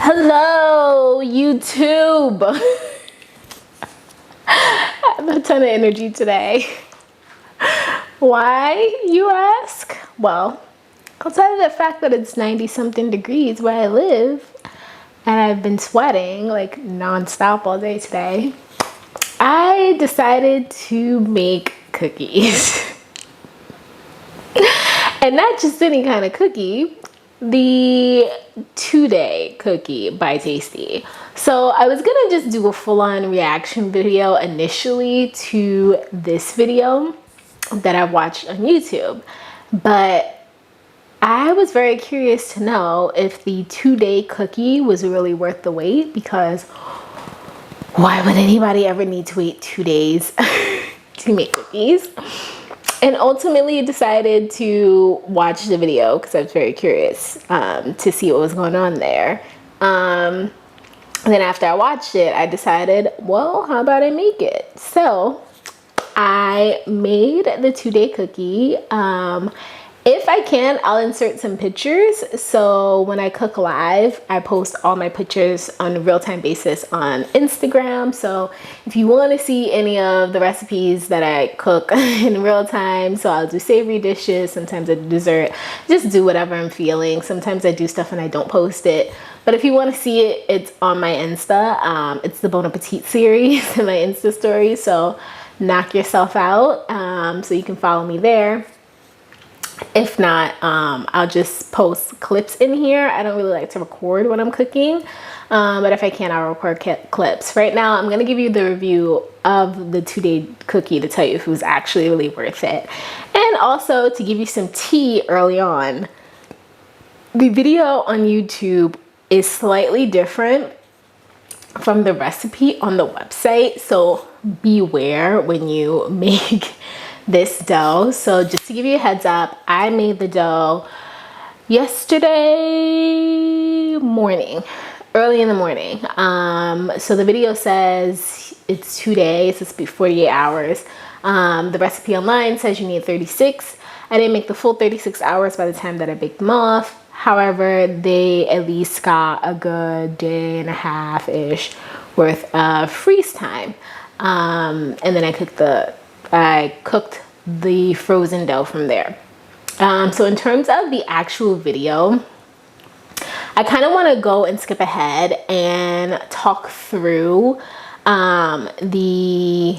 Hello, YouTube. I have a ton of energy today. Why, you ask? Well, outside of the fact that it's 90 something degrees where I live and I've been sweating like nonstop all day today, I decided to make cookies. And not just any kind of cookie, the 2-day cookie by Tasty. So I was gonna just do a full-on reaction video initially to this video that I watched on YouTube, but I was very curious to know if the 2-day cookie was really worth the wait, because why would anybody ever need to wait 2 days to make cookies? And ultimately decided to watch the video because I was very curious to see what was going on there. And then after I watched it, I decided, well, how about I make it? So I made the 2-day cookie. If I can, I'll insert some pictures. So when I cook live, I post all my pictures on a real-time basis on Instagram. So if you want to see any of the recipes that I cook in real time, so I'll do savory dishes, sometimes I do dessert, just do whatever I'm feeling. Sometimes I do stuff and I don't post it. But if you want to see it, it's on my Insta. It's the Bon Appetit series in my Insta story. So knock yourself out so you can follow me there. If not, I'll just post clips in here. I don't really like to record when I'm cooking, but if I can, I'll record clips. Right now, I'm going to give you the review of the 2-day cookie to tell you if it was actually really worth it. And also to give you some tea early on. The video on YouTube is slightly different from the recipe on the website, so beware when you make this dough. So just to give you a heads up, I made the dough yesterday morning, early in the morning. So the video says it's 2 days, it's 48 hours. The recipe online says you need 36. I didn't make the full 36 hours by the time that I baked them off. However, they at least got a good day and a half-ish worth of freeze time. And then I cooked the frozen dough from there. So in terms of the actual video, I kind of want to go and skip ahead and talk through the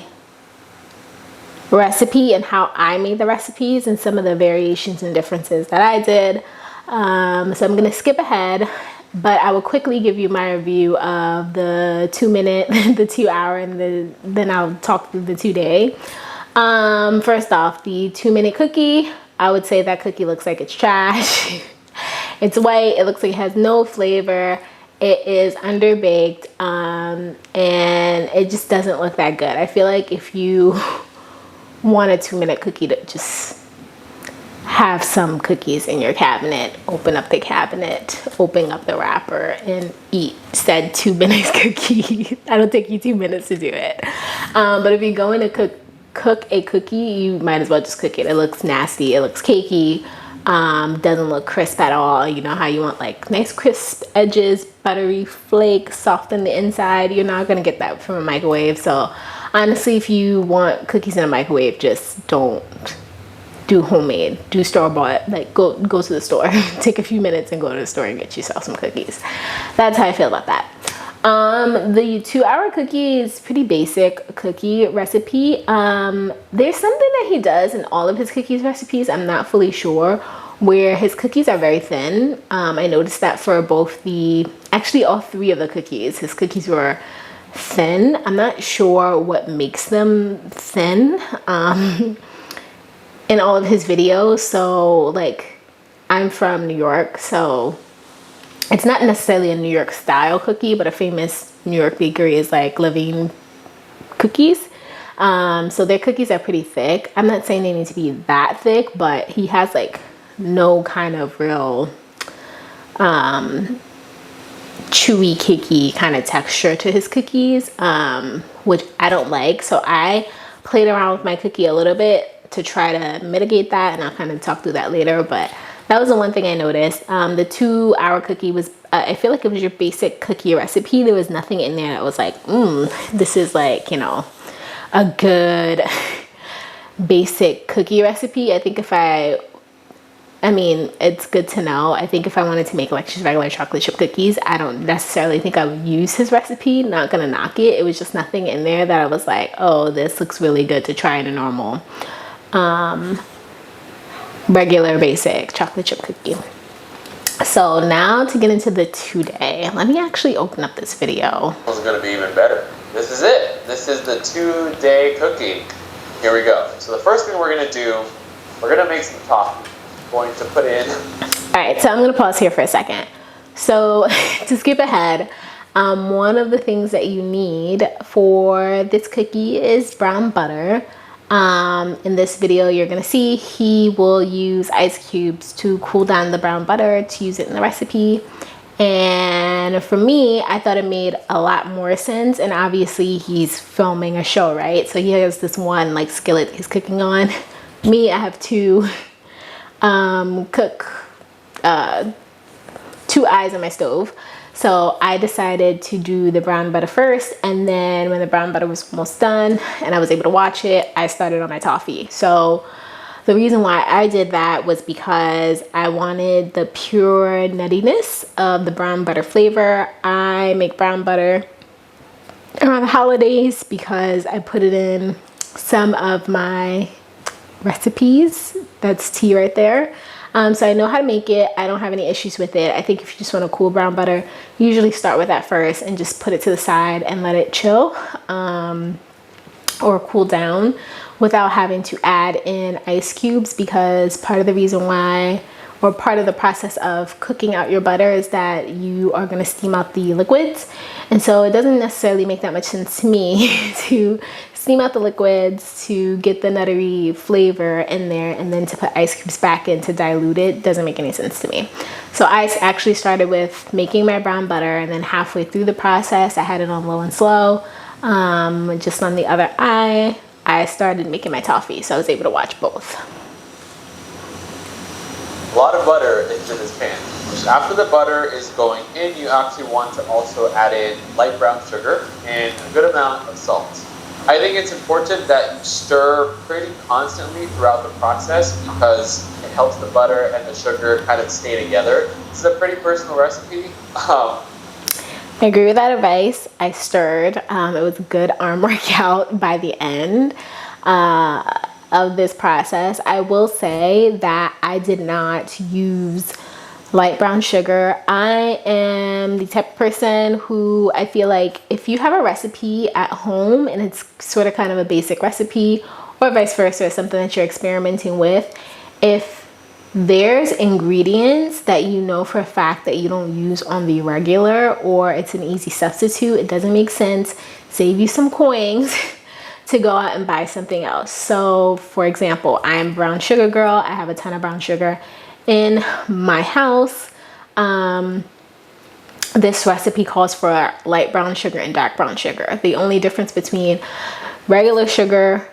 recipe and how I made the recipes and some of the variations and differences that I did. So I'm going to skip ahead, but I will quickly give you my review of the 2-minute, the 2-hour, and then I'll talk through the 2-day. First off, the 2-minute cookie, I would say that cookie looks like it's trash. It's white, it looks like it has no flavor, it is underbaked, and it just doesn't look that good. I feel like if you want a 2-minute cookie to just have some cookies in your cabinet, open up the cabinet, open up the wrapper, and eat said 2-minute cookie. That'll take you 2 minutes to do it. But if you're going to cook a cookie, you might as well just cook it. It looks nasty, it looks cakey, doesn't look crisp at all. You know how you want like nice crisp edges, buttery flakes, soft on the inside. You're not gonna get that from a microwave. So honestly, if you want cookies in a microwave, just don't do homemade, do store-bought. Like go to the store, take a few minutes and go to the store and get yourself some cookies. That's how I feel about that. The 2-hour cookie is pretty basic cookie recipe. There's something that he does in all of his cookies recipes, I'm not fully sure, where his cookies are very thin. I noticed that for actually all 3 of the cookies, his cookies were thin. I'm not sure what makes them thin in all of his videos. So like, I'm from New York, so it's not necessarily a New York style cookie, but a famous New York bakery is like Living Cookies. So their cookies are pretty thick. I'm not saying they need to be that thick, but he has like no kind of real chewy, cakey kind of texture to his cookies, which I don't like. So I played around with my cookie a little bit to try to mitigate that, and I'll kind of talk through that later. But That was the one thing I noticed. The 2-hour cookie was, I feel like it was your basic cookie recipe. There was nothing in there that was like, this is like, you know, a good basic cookie recipe. I think I mean, it's good to know. I think if I wanted to make like just regular chocolate chip cookies, I don't necessarily think I would use his recipe. Not gonna knock it. It was just nothing in there that I was like, oh, this looks really good to try in a normal, regular basic chocolate chip cookie. So now to get into the 2-day, let me actually open up this video. It's gonna be even better. This is it. This is the 2-day cookie. Here we go. So the first thing we're gonna do, we're gonna make some toffee. Going to put in. All right, so I'm gonna pause here for a second. So to skip ahead, one of the things that you need for this cookie is brown butter. In this video, you're gonna see he will use ice cubes to cool down the brown butter to use it in the recipe. And for me, I thought it made a lot more sense. And obviously he's filming a show, right? So he has this one like skillet he's cooking on. Me, I have two two eyes on my stove. So I decided to do the brown butter first, and then when the brown butter was almost done and I was able to watch it, I started on my toffee. So the reason why I did that was because I wanted the pure nuttiness of the brown butter flavor. I make brown butter around the holidays because I put it in some of my recipes. That's tea right there. So I know how to make it. I don't have any issues with it. I think if you just want a cool brown butter, you usually start with that first and just put it to the side and let it chill or cool down without having to add in ice cubes, because part of the reason why, or part of the process of cooking out your butter, is that you are going to steam out the liquids. And so it doesn't necessarily make that much sense to me to steam out the liquids to get the nuttery flavor in there and then to put ice cubes back in to dilute it. Doesn't make any sense to me. So I actually started with making my brown butter, and then halfway through the process, I had it on low and slow. Just on the other eye, I started making my toffee, so I was able to watch both. A lot of butter into this pan. After the butter is going in, you actually want to also add in light brown sugar and a good amount of salt. I think it's important that you stir pretty constantly throughout the process because it helps the butter and the sugar kind of stay together. This is a pretty personal recipe. I agree with that advice. I stirred. It was a good arm workout by the end of this process. I will say that I did not use light brown sugar. I am the type of person who, I feel like if you have a recipe at home and it's sort of kind of a basic recipe, or vice versa, something that you're experimenting with, if there's ingredients that you know for a fact that you don't use on the regular, or it's an easy substitute, it doesn't make sense, save you some coins to go out and buy something else. So for example, I am a brown sugar girl. I have a ton of brown sugar in my house. This recipe calls for light brown sugar and dark brown sugar. The only difference between regular sugar,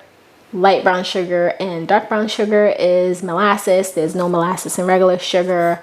light brown sugar, and dark brown sugar is molasses. There's no molasses in regular sugar.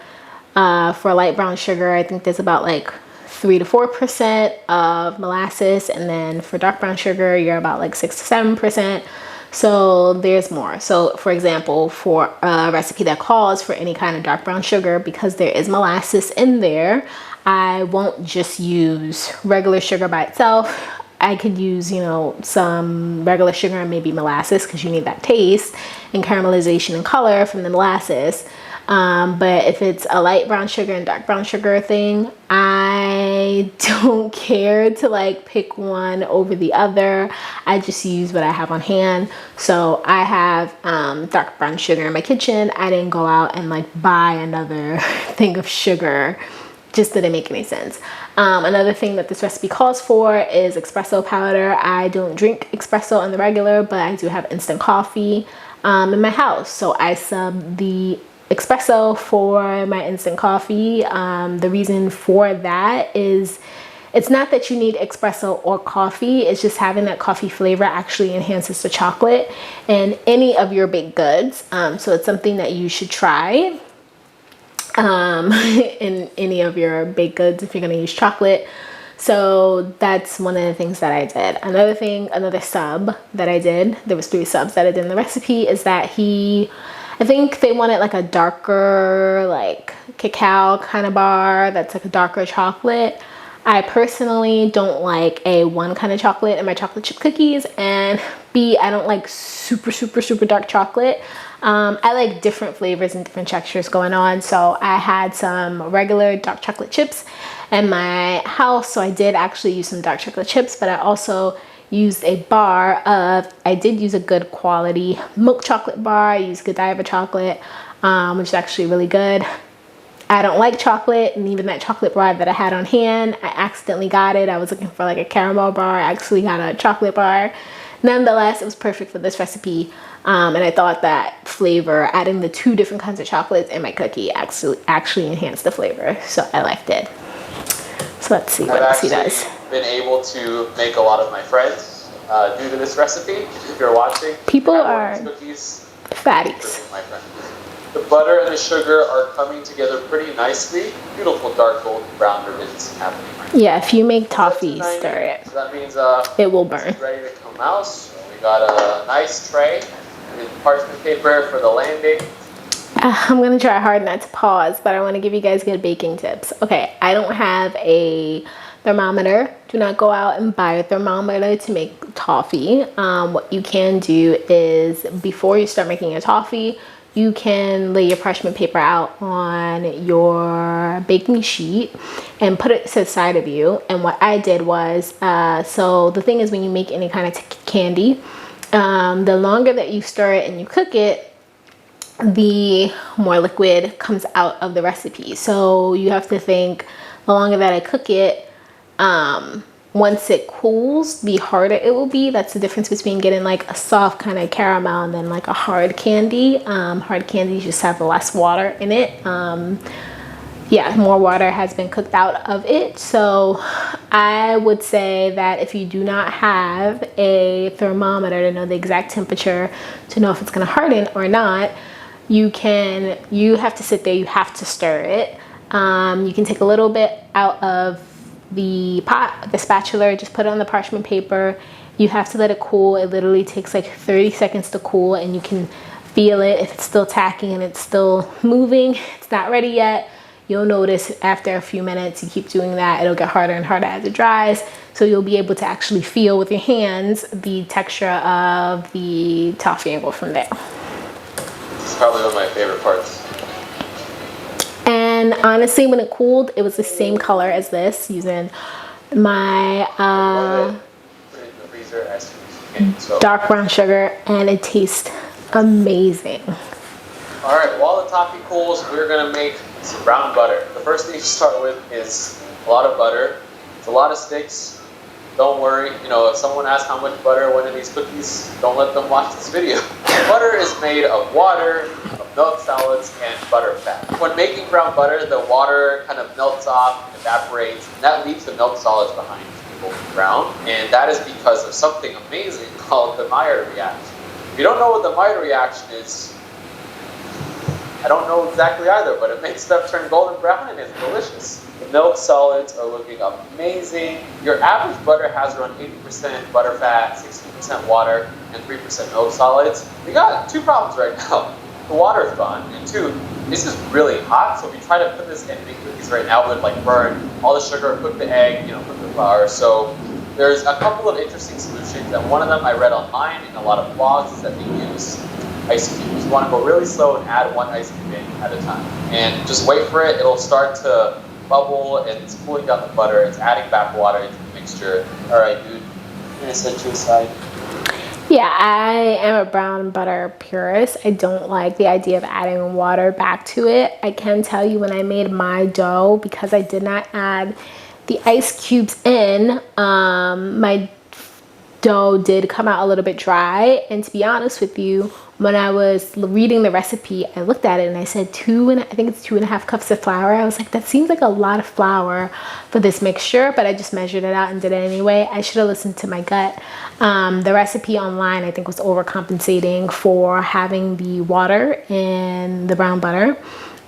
For light brown sugar, I think there's about like 3 to 4% of molasses, and then for dark brown sugar, you're about like 6 to 7%. So there's more. So for example, for a recipe that calls for any kind of dark brown sugar, because there is molasses in there, I won't just use regular sugar by itself. I could use, you know, some regular sugar and maybe molasses, because you need that taste and caramelization and color from the molasses. But if it's a light brown sugar and dark brown sugar thing, I don't care to like pick one over the other. I just use what I have on hand. So I have dark brown sugar in my kitchen. I didn't go out and like buy another thing of sugar. Just didn't make any sense. Another thing that this recipe calls for is espresso powder. I don't drink espresso on the regular, but I do have instant coffee in my house. So I sub the espresso for my instant coffee. The reason for that is it's not that you need espresso or coffee, it's just having that coffee flavor actually enhances the chocolate and any of your baked goods. So it's something that you should try. in any of your baked goods if you're going to use chocolate. So that's one of the things that I did. Another sub that I did, there was 3 subs that I did in the recipe, is that I think they wanted like a darker, like cacao kind of bar that's like a darker chocolate. I personally don't like one kind of chocolate in my chocolate chip cookies, and B, I don't like super, super, super dark chocolate. I like different flavors and different textures going on. So I had some regular dark chocolate chips in my house. So I did actually use some dark chocolate chips, but I also used I did use a good quality milk chocolate bar. I used Godiva chocolate, which is actually really good. I don't like chocolate, and even that chocolate bar that I had on hand, I accidentally got it. I was looking for like a caramel bar. I actually got a chocolate bar. Nonetheless, it was perfect for this recipe. And I thought that flavor, adding the 2 different kinds of chocolates in my cookie actually enhanced the flavor. So I liked it. So let's see what else he does. I've been able to make a lot of my friends due to this recipe. If you're watching, people are cookies, fatties. My friend. The butter and the sugar are coming together pretty nicely. Beautiful dark golden brown ribbons happening right now. Yeah, if you make toffee, stir it. So that means it will burn. It's ready to come out. So we got a nice tray with parchment paper for the landing. I'm gonna try hard not to pause, but I want to give you guys good baking tips. Okay, I don't have a thermometer. Do not go out and buy a thermometer to make toffee. What you can do is, before you start making your toffee, you can lay your parchment paper out on your baking sheet and put it to the side of you. And what I did was, so the thing is, when you make any kind of candy, the longer that you stir it and you cook it, the more liquid comes out of the recipe. So you have to think, the longer that I cook it, once it cools, the harder it will be. That's the difference between getting like a soft kind of caramel and then like a hard candy. Hard candies just have less water in it. Yeah, more water has been cooked out of it. So I would say that if you do not have a thermometer to know the exact temperature, to know if it's going to harden or not, you have to sit there, you have to stir it. You can take a little bit out of the pot, the spatula, just put it on the parchment paper. You have to let it cool. It literally takes like 30 seconds to cool, and you can feel it. If it's still tacking and it's still moving, it's not ready yet. You'll notice after a few minutes, you keep doing that, it'll get harder and harder as it dries. So you'll be able to actually feel with your hands the texture of the toffee and go from there. It's probably one of my favorite parts. And honestly, when it cooled, it was the same color as this, using my dark brown sugar, and it tastes amazing. All right, while the toffee cools, we're gonna make some brown butter. The first thing you start with is a lot of butter. It's a lot of sticks. Don't worry, if someone asks how much butter went in these cookies, don't let them watch this video. Butter is made of water, of milk solids, and butter fat. When making brown butter, the water kind of melts off, evaporates, and that leaves the milk solids behind to golden brown. And that is because of something amazing called the Maillard reaction. If you don't know what the Maillard reaction is, I don't know exactly either, but it makes stuff turn golden brown and it's delicious. The milk solids are looking amazing. Your average butter has around 80% butter fat, 60% water, and 3% milk solids. We got 2 problems right now. The water is gone, and 2, this is really hot, so if you try to put this in big cookies right now, it would like burn all the sugar, cook the egg, cook the flour. So there's a couple of interesting solutions, and one of them I read online in a lot of blogs is that they use ice cubes. You want to go really slow and add 1 ice cube in at a time. And just wait for it. It'll start to bubble, and it's cooling down the butter. It's adding back water into the mixture. All right, dude. I'm going to set you aside. Yeah, I am a brown butter purist. I don't like the idea of adding water back to it. I can tell you, when I made my dough, because I did not add the ice cubes in, my dough did come out a little bit dry. And to be honest with you, when I was reading the recipe, I looked at it and I said I think it's 2.5 cups of flour. I was like, that seems like a lot of flour for this mixture, but I just measured it out and did it anyway. I should have listened to my gut. The recipe online, I think, was overcompensating for having the water and the brown butter.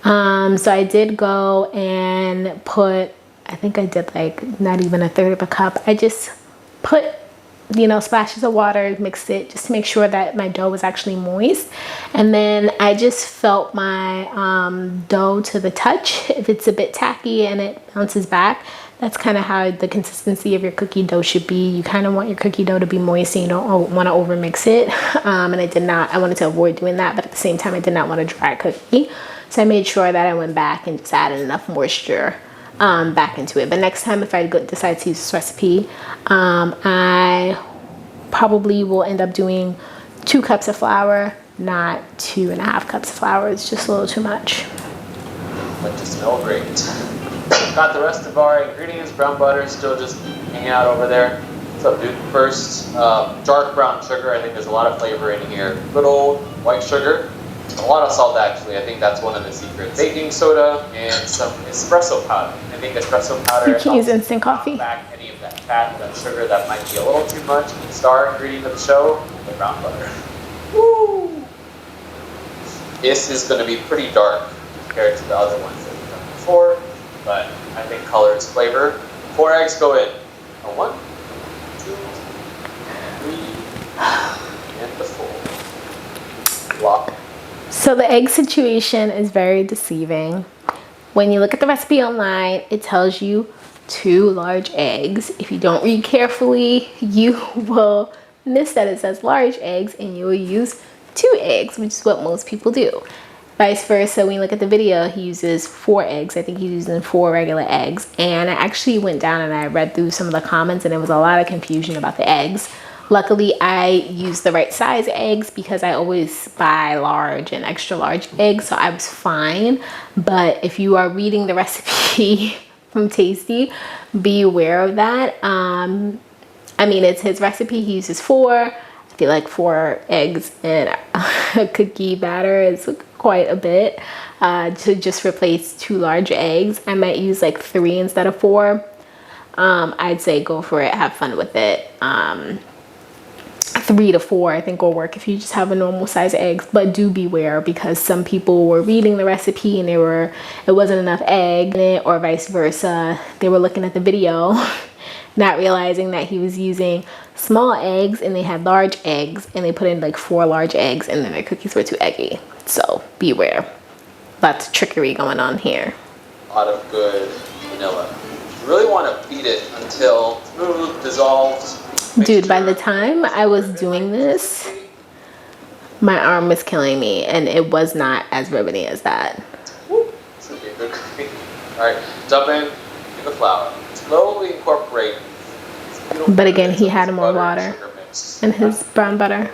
So I did go and put, I think I did like not even a third of a cup. I just put, you know, splashes of water, mixed it just to make sure that my dough was actually moist. And then I just felt my dough to the touch. If it's a bit tacky and it bounces back, that's kind of how the consistency of your cookie dough should be. You kind of want your cookie dough to be moist and you don't want to over mix it. And I wanted to avoid doing that, but at the same time, I did not want a dry cookie. So I made sure that I went back and just added enough moisture back into it. But next time, if I decide to use this recipe, I probably will end up doing 2 cups of flour, not 2.5 cups of flour. It's just a little too much. But to smell great. Got the rest of our ingredients. Brown butter still just hanging out over there. What's up, dude? First, dark brown sugar. I think there's a lot of flavor in here. Good old white sugar. A lot of salt, actually. I think that's one of the secrets. Baking soda and some espresso powder. I think espresso powder. You can use instant coffee. Back any of that fat, that sugar that might be a little too much. Star ingredient of the show: the brown butter. Woo! This is going to be pretty dark compared to the other ones that we've done before, but I think color is flavor. 4 eggs go in. 1, 2, 3, and the 4. Lock. So the egg situation is very deceiving. When you look at the recipe online, it tells you 2 large eggs. If you don't read carefully, you will miss that it says large eggs and you will use 2 eggs, which is what most people do. Vice versa, when you look at the video, he uses 4 eggs. I think he's using 4 regular eggs. And I actually went down and I read through some of the comments and there was a lot of confusion about the eggs. Luckily, I use the right size eggs because I always buy large and extra large eggs, so I was fine. But if you are reading the recipe from Tasty, be aware of that. I mean, it's his recipe. He uses 4. I feel like 4 eggs in a cookie batter is quite a bit. To just replace 2 large eggs, I might use like 3 instead of 4. I'd say go for it. Have fun with it. 3 to 4 I think will work if you just have a normal size eggs, but do beware because some people were reading the recipe and it wasn't enough egg in it, or vice versa. They were looking at the video not realizing that he was using small eggs and they had large eggs and they put in like 4 large eggs and then their cookies were too eggy. So beware. Lots of trickery going on here. A lot of good vanilla. You really want to beat it until smooth, dissolved. Dude, by the time I was doing this, my arm was killing me and it was not as ribbony as that. This would be a good cookie. Alright, dump in the flour. Slowly incorporate. But again, he had more water in his brown butter.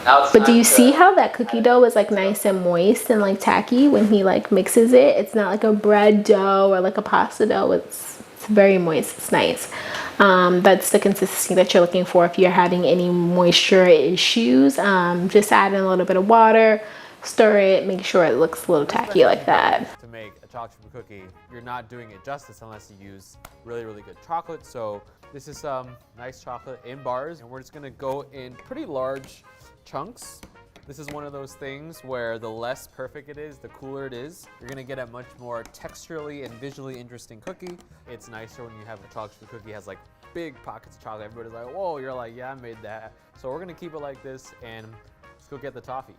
But do you see how that cookie dough is like nice and moist and like tacky when he like mixes it? It's not like a bread dough or like a pasta dough. It's very moist. It's nice. That's the consistency that you're looking for if you're having any moisture issues. Just add in a little bit of water, stir it, make sure it looks a little tacky like that. To make a chocolate chip cookie, you're not doing it justice unless you use really, really good chocolate. So this is some nice chocolate in bars, and we're just gonna go in pretty large chunks. This is one of those things where the less perfect it is, the cooler it is. You're gonna get a much more texturally and visually interesting cookie. It's nicer when you have a chocolate chip cookie has like big pockets of chocolate. Everybody's like, whoa, you're like, yeah, I made that. So we're gonna keep it like this and let's go get the toffee.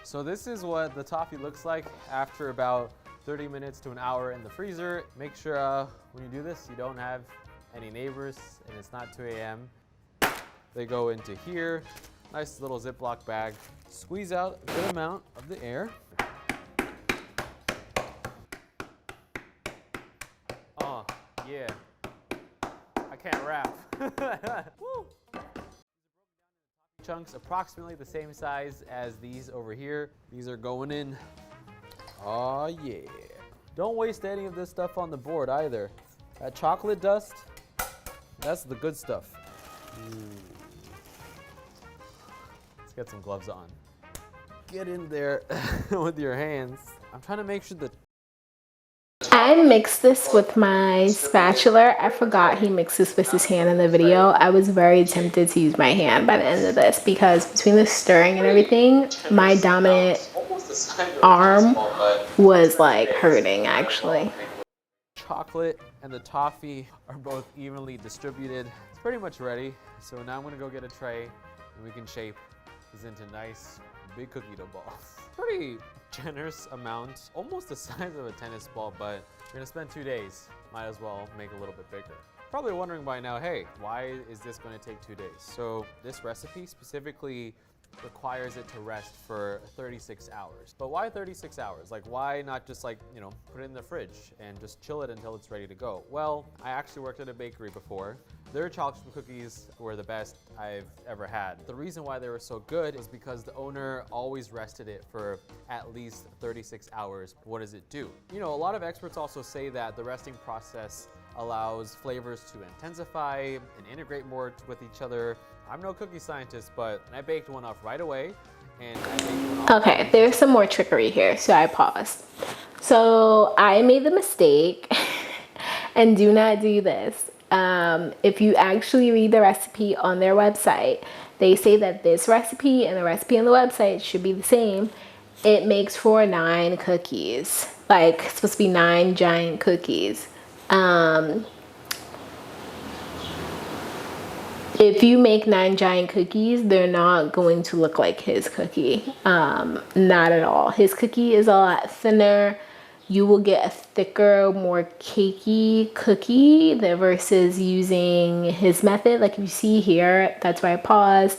So this is what the toffee looks like after about 30 minutes to an hour in the freezer. Make sure when you do this, you don't have any neighbors and it's not 2 a.m. They go into here. Nice little Ziploc bag. Squeeze out a good amount of the air. Oh, yeah. I can't rap. Woo. Chunks approximately the same size as these over here. These are going in. Oh, yeah. Don't waste any of this stuff on the board either. That chocolate dust, that's the good stuff. Get some gloves on. Get in there with your hands. I'm trying to make sure that I mixed this with my spatula. I forgot he mixed this with his hand in the video. I was very tempted to use my hand by the end of this because between the stirring and everything, my dominant the size of a tennis arm ball, but was like hurting actually. Chocolate and the toffee are both evenly distributed. It's pretty much ready. So now I'm gonna go get a tray and we can shape these into nice big cookie dough balls. Pretty generous amount, almost the size of a tennis ball, but you're gonna spend 2 days. Might as well make a little bit bigger. Probably wondering by now, hey, why is this gonna take 2 days? So this recipe specifically requires it to rest for 36 hours. But why 36 hours? Like, why not just like, you know, put it in the fridge and just chill it until it's ready to go? Well, I actually worked at a bakery before. Their chocolate chip cookies were the best I've ever had. The reason why they were so good was because the owner always rested it for at least 36 hours. What does it do? You know, a lot of experts also say that the resting process allows flavors to intensify and integrate more with each other. I'm no cookie scientist, but I baked one off right away. And I baked one off. Okay, there's some more trickery here, so I paused. So I made the mistake, and do not do this. If you actually read the recipe on their website, they say that this recipe and the recipe on the website should be the same. It makes for 9 cookies. Like, it's supposed to be 9 giant cookies. If you make 9 giant cookies, they're not going to look like his cookie. Not at all. His cookie is a lot thinner. You will get a thicker, more cakey cookie versus using his method. Like you see here, that's why I paused.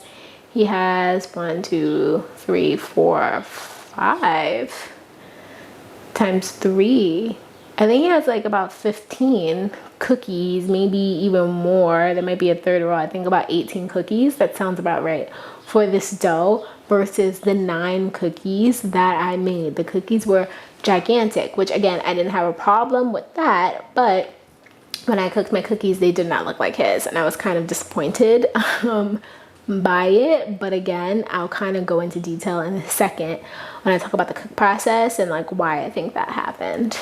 He has 1, 2, 3, 4, 5 times 3. I think he has like about 15 cookies, maybe even more. There might be a third row. I think about 18 cookies. That sounds about right for this dough versus the 9 cookies that I made. The cookies were gigantic, which again, I didn't have a problem with that, but when I cooked my cookies, they did not look like his, and I was kind of disappointed by it. But again, I'll kind of go into detail in a second when I talk about the cook process and like why I think that happened.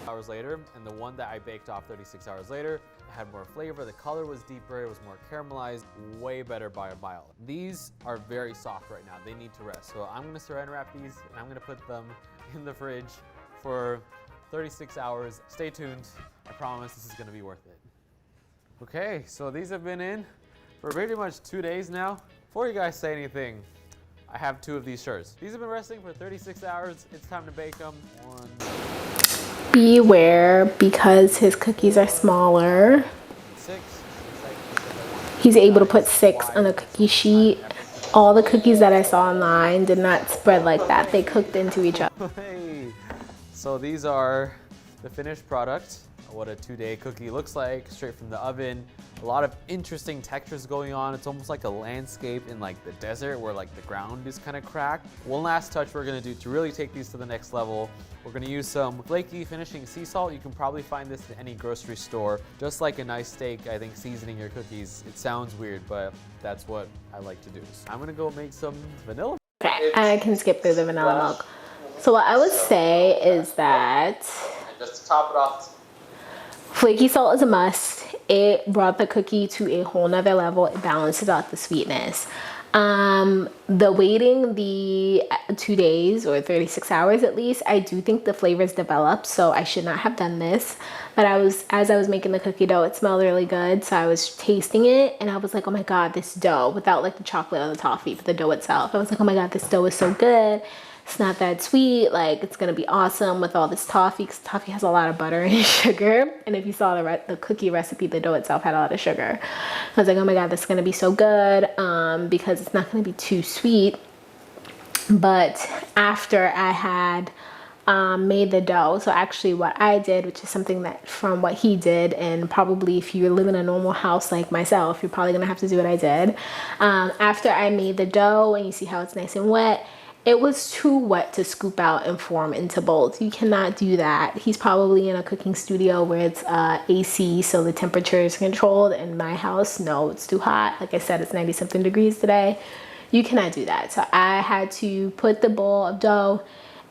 Hours later, and the one that I baked off 36 hours later had more flavor, the color was deeper, it was more caramelized, way better by a mile. These are very soft right now, they need to rest. So I'm gonna saran wrap these and I'm gonna put them in the fridge for 36 hours. Stay tuned, I promise this is gonna be worth it. Okay, so these have been in for pretty much 2 days now. Before you guys say anything, I have 2 of these shirts. These have been resting for 36 hours. It's time to bake them. 1. Beware, because his cookies are smaller. 6. He's able to put 6 on a cookie sheet. All the cookies that I saw online did not spread like that. They cooked into each other. Hey. So these are the finished product. What a 2-day cookie looks like, straight from the oven. A lot of interesting textures going on. It's almost like a landscape in like the desert where like the ground is kind of cracked. One last touch we're gonna do to really take these to the next level. We're gonna use some flaky finishing sea salt. You can probably find this in any grocery store. Just like a nice steak, I think seasoning your cookies. It sounds weird, but that's what I like to do. So I'm gonna go make some vanilla. Okay, I can skip through the vanilla milk. So what I would say is that And just to top it off, flaky salt is a must. It brought the cookie to a whole nother level. It balances out the sweetness. The waiting the 2 days or 36 hours at least, I do think the flavors developed, so I should not have done this. But as I was making the cookie dough, it smelled really good, so I was tasting it and I was like, oh my god, this dough, without like the chocolate or the toffee, but the dough itself, I was like, oh my god, this dough is so good. It's not that sweet, like it's gonna be awesome with all this toffee, because toffee has a lot of butter and sugar. And if you saw the cookie recipe, the dough itself had a lot of sugar. I was like, oh my god, this is gonna be so good, because it's not gonna be too sweet. But after I had made the dough, so actually what I did, which is something that from what he did, and probably if you live in a normal house like myself, you're probably gonna have to do what I did. After I made the dough, and you see how it's nice and wet, it was too wet to scoop out and form into bowls. You cannot do that. He's probably in a cooking studio where it's AC, so the temperature is controlled. In my house, no, it's too hot. Like I said, it's 90 something degrees today. You cannot do that. So I had to put the bowl of dough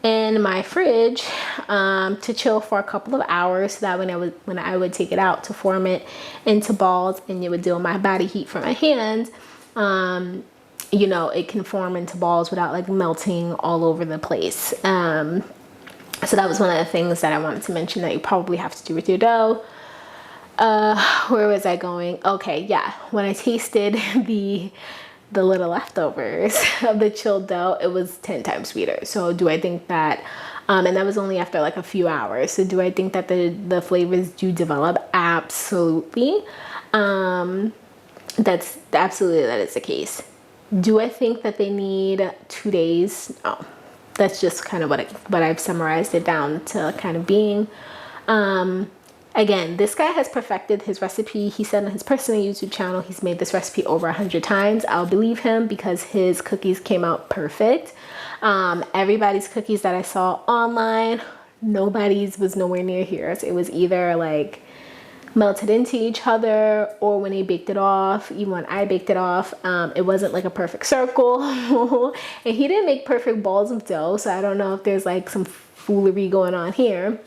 in my fridge to chill for a couple of hours, so that when I would take it out to form it into balls and it would deal with my body heat from my hands, you know, it can form into balls without like melting all over the place. So that was one of the things that I wanted to mention that you probably have to do with your dough. Where was I going? Okay, yeah. When I tasted the little leftovers of the chilled dough, it was 10 times sweeter. So do I think that, and that was only after like a few hours. So do I think that the flavors do develop? Absolutely. That's absolutely, that is the case. Do I think that they need 2 days? No. That's just kind of what I've summarized it down to kind of being. Again, this guy has perfected his recipe. He said on his personal YouTube channel, he's made this recipe over 100 times. I'll believe him because his cookies came out perfect. Everybody's cookies that I saw online, nobody's was nowhere near his. It was either like melted into each other, or when he baked it off, even when I baked it off, it wasn't like a perfect circle. And he didn't make perfect balls of dough, so I don't know if there's like some foolery going on here.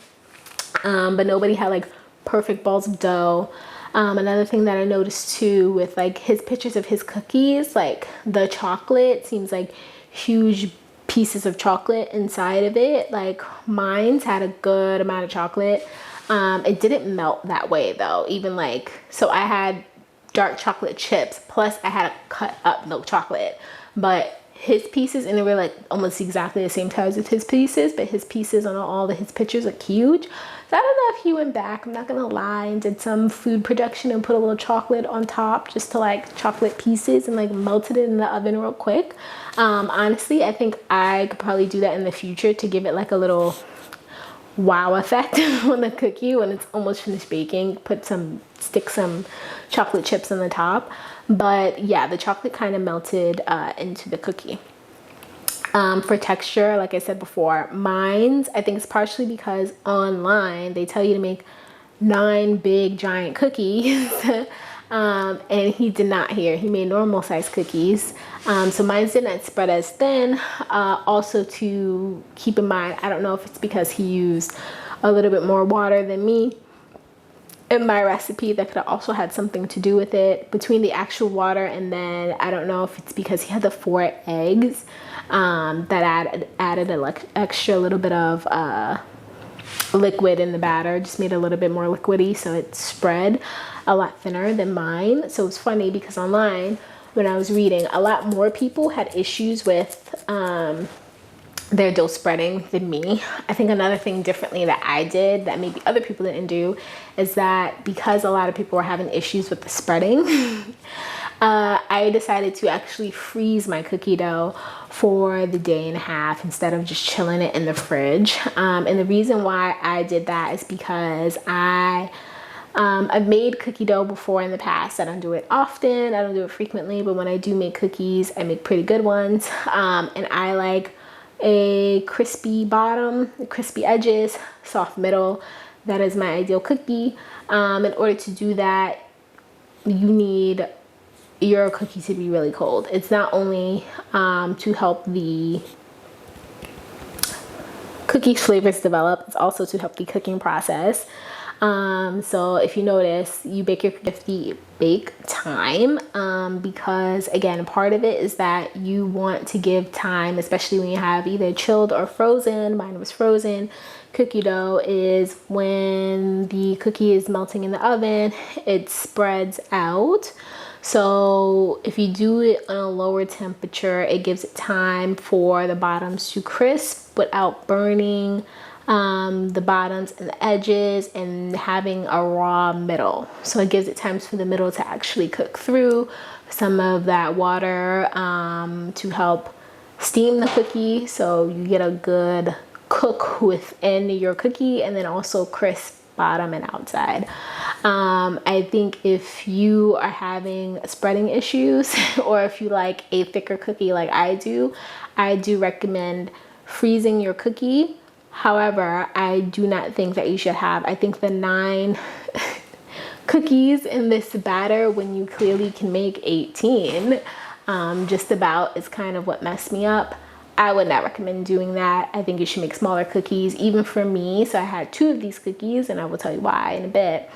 But nobody had like perfect balls of dough. Another thing that I noticed too with like his pictures of his cookies, like the chocolate seems like huge pieces of chocolate inside of it. Like mine's had a good amount of chocolate. It didn't melt that way though. Even like, so I had dark chocolate chips, plus I had a cut up milk chocolate, but his pieces, and they were like almost exactly the same size as his pieces, but his pieces on all of his pictures look huge. So I don't know if he went back, I'm not gonna lie, and did some food production and put a little chocolate on top just to like chocolate pieces and like melted it in the oven real quick. Honestly, I think I could probably do that in the future to give it like a little wow effect on the cookie when it's almost finished baking. Stick some chocolate chips on the top. But yeah, the chocolate kind of melted into the cookie. For texture, like I said before, mine's, I think it's partially because online they tell you to make 9 big giant cookies. And he did not here. He made normal size cookies. So mine did not spread as thin. Also to keep in mind, I don't know if it's because he used a little bit more water than me in my recipe. That could have also had something to do with it. Between the actual water and then I don't know if it's because he had the 4 eggs that added an extra little bit of liquid in the batter, just made it a little bit more liquidy, so it spread a lot thinner than mine. So it's funny because online when I was reading, a lot more people had issues with their dough spreading than me. I think another thing differently that I did that maybe other people didn't do is that because a lot of people were having issues with the spreading, I decided to actually freeze my cookie dough for the day and a half instead of just chilling it in the fridge. And the reason why I did that is because I've made cookie dough before in the past. I don't do it often, I don't do it frequently, but when I do make cookies, I make pretty good ones. And I like a crispy bottom, crispy edges, soft middle. That is my ideal cookie. In order to do that, you need your cookie to be really cold. It's not only to help the cookie flavors develop, it's also to help the cooking process. So if you notice, you bake your 50 bake time, because again, part of it is that you want to give time, especially when you have either chilled or frozen. Mine was frozen. Cookie dough is when the cookie is melting in the oven, it spreads out. So if you do it on a lower temperature, it gives it time for the bottoms to crisp without burning the bottoms and the edges and having a raw middle. So it gives it time for the middle to actually cook through some of that water to help steam the cookie, so you get a good cook within your cookie and then also crisp bottom and outside. I think if you are having spreading issues or if you like a thicker cookie like I do recommend freezing your cookie. However, I do not think that you should have, I think the 9 cookies in this batter when you clearly can make 18, just about, is kind of what messed me up. I would not recommend doing that. I think you should make smaller cookies, even for me. So I had 2 of these cookies and I will tell you why in a bit.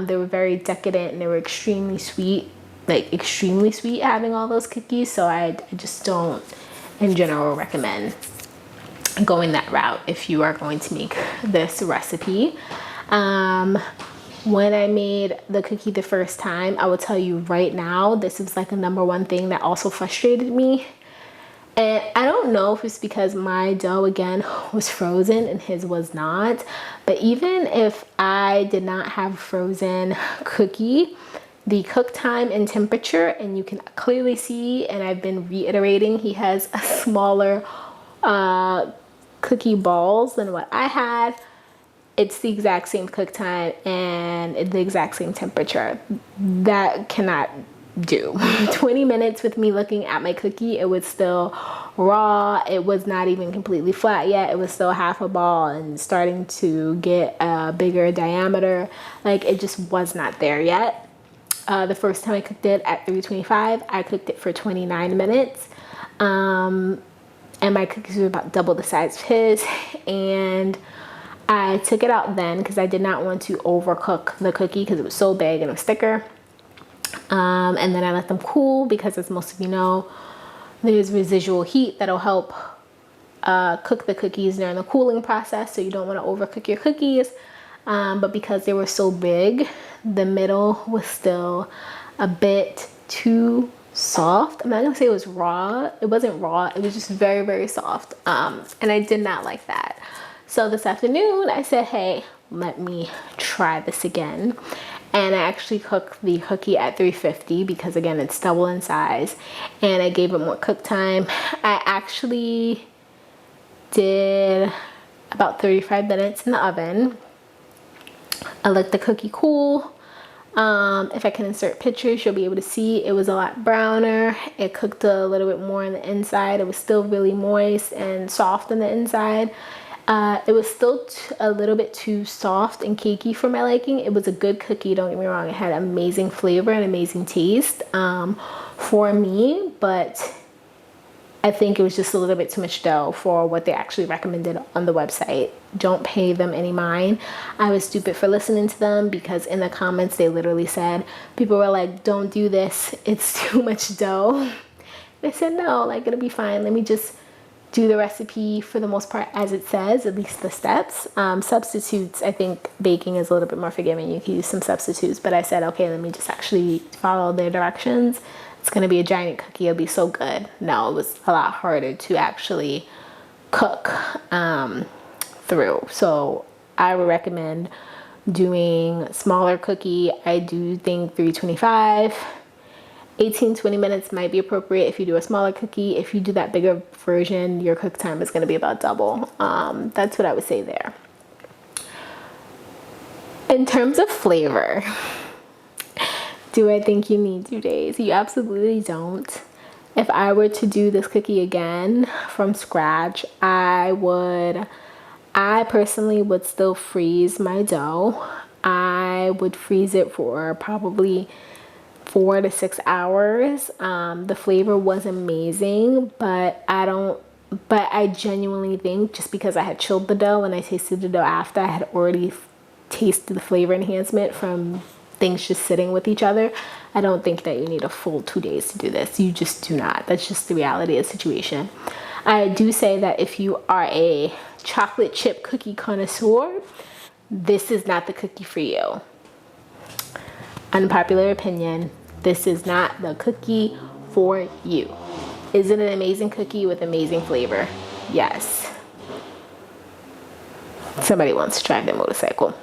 They were very decadent and they were extremely sweet. like extremely sweet having all those cookies, so I just don't in general recommend going that route if you are going to make this recipe. When I made the cookie the first time, I will tell you right now, this is like a number one thing that also frustrated me. And I don't know if it's because my dough again was frozen and his was not, but even if I did not have frozen cookie, the cook time and temperature, and you can clearly see, and I've been reiterating, he has a smaller cookie balls than what I had. It's the exact same cook time and the exact same temperature. That cannot do. 20 minutes with me looking at my cookie, it was still raw. It was not even completely flat yet. It was still half a ball and starting to get a bigger diameter. Like, it just was not there yet. The first time I cooked it at 325, I cooked it for 29 minutes. And my cookies were about double the size of his. And I took it out then because I did not want to overcook the cookie because it was so big and it was thicker. And then I let them cool because, as most of you know, there's residual heat that'll help cook the cookies during the cooling process, so you don't want to overcook your cookies. But because they were so big, the middle was still a bit too soft. I'm not gonna say it was raw. It wasn't raw. It was just very, very soft. And I did not like that. So this afternoon I said, hey, let me try this again. And I actually cooked the cookie at 350 because, again, it's double in size. And I gave it more cook time. I actually did about 35 minutes in the oven. I let the cookie cool. If I can insert pictures, you'll be able to see it was a lot browner. It cooked a little bit more on the inside. It was still really moist and soft on the inside. It was still a little bit too soft and cakey for my liking. It was a good cookie, don't get me wrong. It had amazing flavor and amazing taste for me, but I think it was just a little bit too much dough for what they actually recommended on the website. Don't pay them any mind. I was stupid for listening to them because in the comments they literally said, people were like, don't do this, it's too much dough. They said, no, like, it'll be fine. Let me just do the recipe for the most part as it says, at least the steps. Substitutes, I think baking is a little bit more forgiving. You can use some substitutes, but I said, okay, let me just actually follow their directions. It's gonna be a giant cookie, it'll be so good. No, it was a lot harder to actually cook through. So I would recommend doing smaller cookie. I do think 325. 18-20 minutes might be appropriate if you do a smaller cookie. If you do that bigger version, your cook time is going to be about double. That's what I would say there. In terms of flavor, do I think you need 2 days? You absolutely don't. If I were to do this cookie again from scratch, I personally would still freeze my dough. I would freeze it for probably 4 to 6 hours. The flavor was amazing, but I genuinely think just because I had chilled the dough and I tasted the dough after, I had already tasted the flavor enhancement from things just sitting with each other. I don't think that you need a full 2 days to do this. You just do not. That's just the reality of the situation. I do say that if you are a chocolate chip cookie connoisseur, this is not the cookie for you. Unpopular opinion, this is not the cookie for you. Is it an amazing cookie with amazing flavor? Yes. Somebody wants to drive their motorcycle.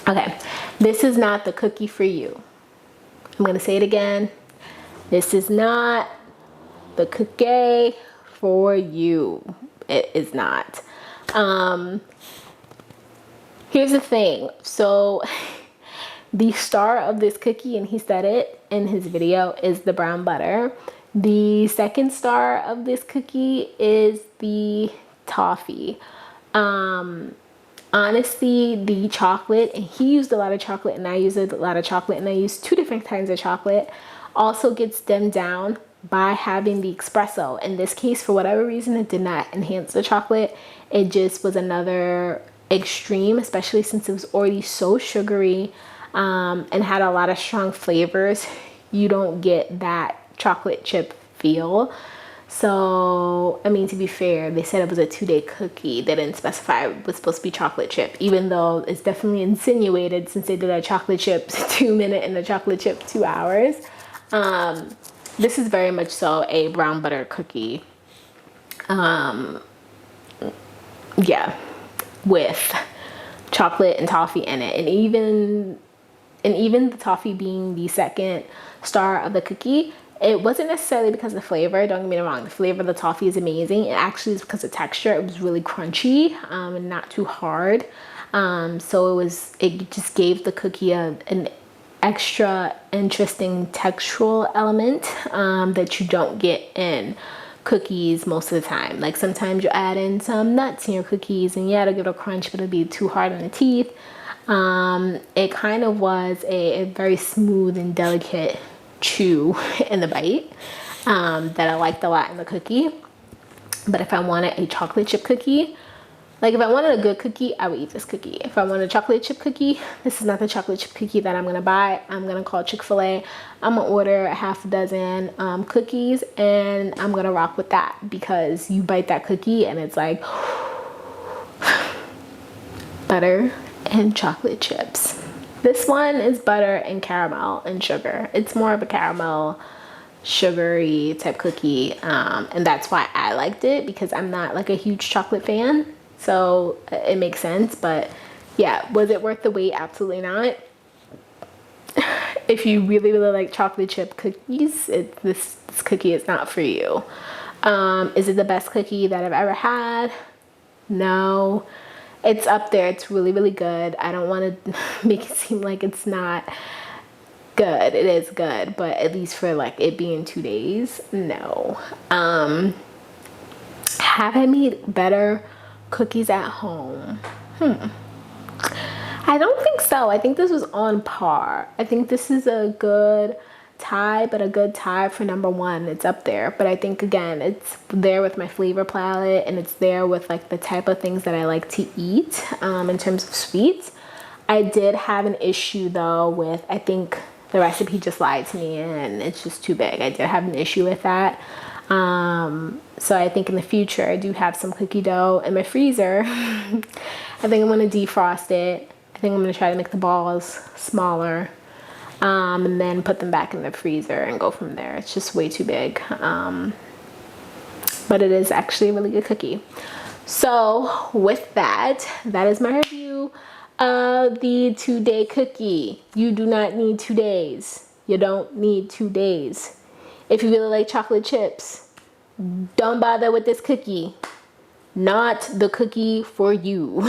Okay, this is not the cookie for you. I'm gonna say it again. This is not the cookie for you. It is not. Here's the thing. So the star of this cookie, and he said it in his video, is the brown butter. The second star of this cookie is the toffee. Honestly, the chocolate, and he used a lot of chocolate and I used a lot of chocolate, and I used 2 different kinds of chocolate, also gets dimmed down by having the espresso. In this case, for whatever reason, it did not enhance the chocolate. It just was another extreme, especially since it was already so sugary and had a lot of strong flavors. you don't get that chocolate chip feel. So, I mean, to be fair, they said it was a 2-day cookie. They didn't specify it was supposed to be chocolate chip, even though it's definitely insinuated since they did a chocolate chip 2-minute and a chocolate chip 2 hours. This is very much so a brown butter cookie. Yeah, with chocolate and toffee in it, and even the toffee being the second star of the cookie, it wasn't necessarily because of the flavor. Don't get me wrong, the flavor of the toffee is amazing. It actually is because of texture. It was really crunchy and not too hard. So it just gave the cookie an extra interesting textural element that you don't get in cookies most of the time. Like sometimes you add in some nuts in your cookies and yeah, it'll give it a crunch, but it'll be too hard on the teeth. It kind of was a very smooth and delicate chew in the bite that I liked a lot in the cookie. But if I wanted a chocolate chip cookie, like if I wanted a good cookie, I would eat this cookie. If I wanted a chocolate chip cookie, this is not the chocolate chip cookie that I'm gonna buy. I'm gonna call Chick-fil-A. I'm gonna order a half a dozen cookies and I'm gonna rock with that, because you bite that cookie and it's like butter and chocolate chips. This one is butter and caramel and sugar. It's more of a caramel sugary type cookie, and that's why I liked it, because I'm not like a huge chocolate fan, so it makes sense. But yeah, was it worth the wait? Absolutely not. If you really like chocolate chip cookies, this cookie is not for you. Is it the best cookie that I've ever had? No. It's up there. It's really, really good. I don't want to make it seem like it's not good. It is good, but at least for like it being 2 days, no. Have I made better cookies at home? I don't think so. I think this was on par. I think this is a good tie, but a good tie for number one. It's up there, but I think again, it's there with my flavor palette, and it's there with like the type of things that I like to eat in terms of sweets. I did have an issue though with, I think the recipe just lied to me and it's just too big. I did have an issue with that. So I think in the future I do have some cookie dough in my freezer. I think I'm going to defrost it. I think I'm going to try to make the balls smaller, and then put them back in the freezer and go from there. It's just way too big. But it is actually a really good cookie. So with that, that is my review of the 2-day cookie. You do not need 2 days. You don't need 2 days. If you really like chocolate chips, don't bother with this cookie. Not the cookie for you.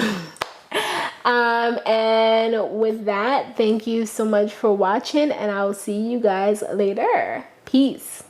And with that, thank you so much for watching, and I'll see you guys later. Peace.